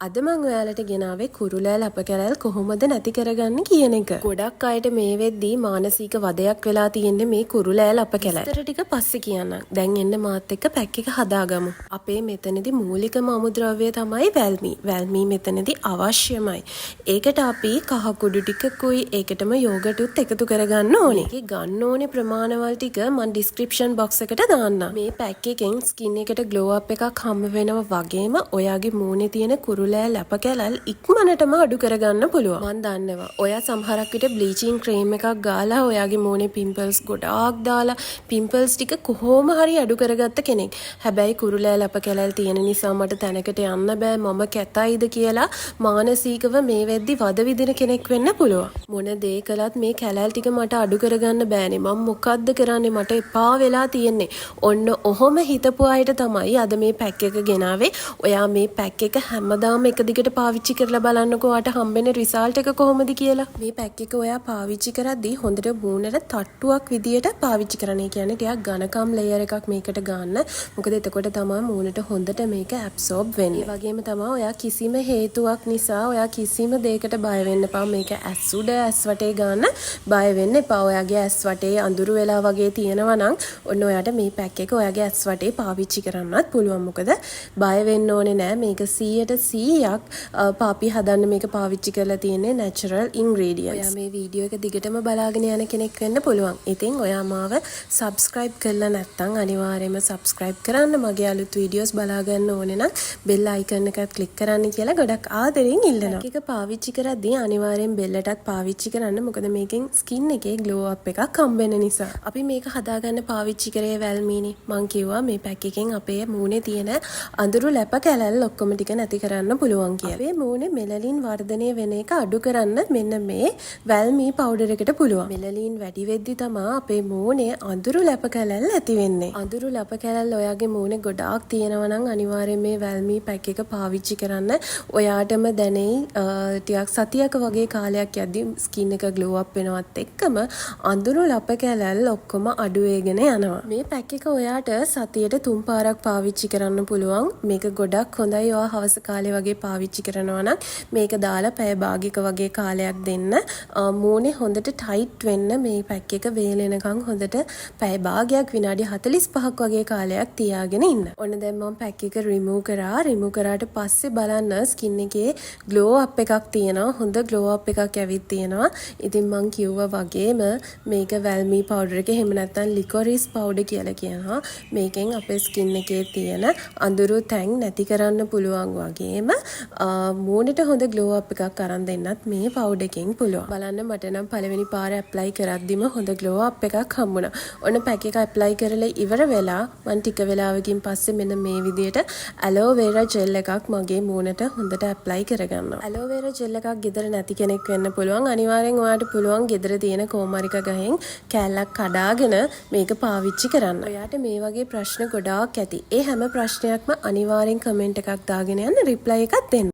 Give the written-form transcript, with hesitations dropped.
අද මම ඔයාලට ගෙනාවේ කුරුලෑල් අප කැලෑල් කොහොමද නැති කරගන්නේ කියන එක. ගොඩක් අයට මේ වෙද්දී මානසික වදයක් වෙලා තියෙන්නේ මේ කුරුලෑල් අප කැලෑල්. විස්තර ටික පස්සේ කියන්නම්. දැන් එන්න මාත් එක්ක පැක් එක හදාගමු. අපේ මෙතනදී මූලිකම අමුද්‍රව්‍ය තමයි වැල්මී. වැල්මී මෙතනදී අවශ්‍යමයි. ඒකට අපි කහ කුඩු ටිකකුයි ඒකටම යෝගටුත් එකතු කරගන්න ඕනේ. ඒකේ ගන්න ඕනේ ප්‍රමාණවල ටික මම ඩිස්ක්‍රිප්ෂන් බොක්ස් එකට දාන්නම්. මේ පැක් එකෙන් ස්කින් එකට ග්ලෝ අප් එකක් හම්බ වෙනවා වගේම ඔයාගේ මූණේ තියෙන කුරුලෑල් ලැප කැලල් ඉක්මනටම අඩු කරගන්න පුළුවන්. මම දන්නවා. ඔයා සමහරක් විට බ්ලීචින් ක්‍රීම් එකක් ගාලා ඔයාගේ මූණේ පිම්පල්ස් ගොඩාක් දාලා පිම්පල්ස් ටික කොහොම හරි අඩු කරගත්ත කෙනෙක්. හැබැයි කුරුලෑල් ලැප කැලල් තියෙන නිසා මට තැනකට යන්න බෑ මම කැතයිද කියලා මානසිකව මේ වෙද්දි වද විදින කෙනෙක් වෙන්න පුළුවන්. මොන දේ කළත් මේ කැලල් ටික මට අඩු කරගන්න බෑනේ. මම මොකද්ද කරන්නේ මට එපා වෙලා තියෙන්නේ. ඔන්න ඔහොම හිතපු අයට තමයි අද මේ පැක් එක ගෙනාවේ. ඔයා මේ පැක් එක හැමදාම එක දිගට පාවිච්චි කරලා බලන්නකෝ ඔයාට හම්බෙන රිසල්ට් එක කොහොමද කියලා. මේ පැක් එක ඔයා පාවිච්චි කරද්දී හොඳට මූණට තට්ටුවක් විදියට පාවිච්චි කරන්න. ඒ කියන්නේ ටිකක් ඝනකම් ලේයර් එකක් මේකට ගන්න. මොකද එතකොට තමයි මූණට හොඳට මේක ඇබ්සෝබ් වෙන්නේ. ඒ වගේම තමයි ඔයා කිසිම හේතුවක් නිසා ඔයා කිසිම දෙයකට බය වෙන්න එපා. මේක ඇස් උඩ ඇස් වටේ ගන්න බය වෙන්න එපා. ඔයාගේ ඇස් වටේ අඳුරු වෙලා වගේ තියෙනවා නම් ඔන්න ඔයාට මේ පැක් එක ඔයාගේ ඇස් වටේ පාවිච්චි කරන්නත් පුළුවන්. මොකද බය වෙන්න ඕනේ නෑ. මේක 100% පාපි හදන්න මේක පාවිච්චි කරලා තියෙන්නේ natural ingredients. ඔයා මේ වීඩියෝ එක දිගටම බලාගෙන යන කෙනෙක් වෙන්න පුළුවන්. ඉතින් ඔයා මාව subscribe කරලා නැත්නම් අනිවාර්යයෙන්ම subscribe කරන්න. මගේ අලුත් වීඩියෝස් බලා ගන්න ඕනේ නම් bell icon එකත් click කරන්න කියලා ගොඩක් ආදරෙන් ඉල්ලනවා. මේක පාවිච්චි කරද්දී අනිවාර්යෙන් බෙල්ලටත් පාවිච්චි කරන්න. මොකද මේකෙන් skin එකේ glow up එකක් හම්බෙන නිසා. අපි මේක හදාගන්න පාවිච්චි කරේ වැල්මීනේ. මං කිව්වා මේ පැක් එකෙන් අපේ මූණේ තියෙන අඳුරු ලැප කැලල් ඔක්කොම ටික නැති කරන්න පුළුවන් කියලා. අපේ මූණේ මෙලනින් වර්ධනය වෙන එක අඩු කරන්න මෙන්න මේ වැල්මී පවුඩර් එකට පුළුවන්. මෙලනින් වැඩි වෙද්දි තමයි අපේ මූණේ අඳුරු ලැප කැලල් ඇති වෙන්නේ. අඳුරු ලැප කැලල් ඔයාගේ මූණේ ගොඩාක් තියෙනවා නම් අනිවාර්යයෙන් මේ වැල්මී පැක් එක පාවිච්චි කරන්න. ඔයාටම දැනෙයි ටිකක් සතියක වගේ කාලයක් යද්දි ස්කින් එක ග්ලෝ අප් වෙනවත් එක්කම අඳුරු ලැප කැලල් ඔක්කොම අඩු වෙගෙන යනවා. මේ පැක් එක ඔයාට සතියට 3 පාරක් පාවිච්චි කරන්න පුළුවන්. මේක ගොඩක් හොඳයි. ඔයා හවස කාලේ වගේ පාවිච්චි කරනවා නම් මේක දාලා පැය භාගයක වගේ කාලයක් දෙන්න. මූණේ හොඳට ටයිට් වෙන්න මේ පැක් එක වේලෙනකන් හොඳට පැය භාගයක් විනාඩි 45ක් වගේ කාලයක් තියාගෙන ඉන්න. ඔන්න දැන් මම පැක් එක රිමූව් කරා. රිමූව් කරාට පස්සේ බලන්න ස්කින් එකේ ග්ලෝ අප් එකක් තියෙනවා. හොඳ ග්ලෝ අප් එකක් ඇවිත් තියෙනවා. ඉතින් මං කිව්වා වගේම මේක වැල්මී පවුඩර් එක එහෙම නැත්නම් ලිකොරිස් පවුඩර් කියලා කියනවා. මේකෙන් අපේ ස්කින් එකේ තියෙන අඳුරු තැන් නැති කරන්න පුළුවන් වගේම මූණට හොඳ ග්ලෝ අප් එකක් අරන් දෙන්නත් මේ පවුඩර් එකෙන් පුළුවන්. බලන්න මට නම් පළවෙනි පාර ඇප්ලයි කරද්දිම හොඳ ග්ලෝ අප් එකක් හම්බුණා. ඔන්න පැක් එක ඇප්ලයි කරලා ඉවර වෙලා මම ටික වෙලාවකින් පස්සේ මෙන්න මේ විදියට ඇලෝවේරා ජෙල් එකක් මගේ මූණට හොඳට ඇප්ලයි කරගන්නවා. ඇලෝවේරා ජෙල් එකක් ගෙදර නැති කෙනෙක් වෙන්න පුළුවන්. අනිවාර්යෙන් ඔයාලට පුළුවන් ගෙදර තියෙන කොමාරික ගහෙන් කෑල්ලක් කඩාගෙන මේක පාවිච්චි කරන්න. ඔයාට මේ වගේ ප්‍රශ්න ගොඩාක් ඇති. ඒ හැම ප්‍රශ්නයක්ම අනිවාර්යෙන් කමෙන්ට් එකක් දාගෙන යන්න රිප්ලයි එකක් දෙන්න.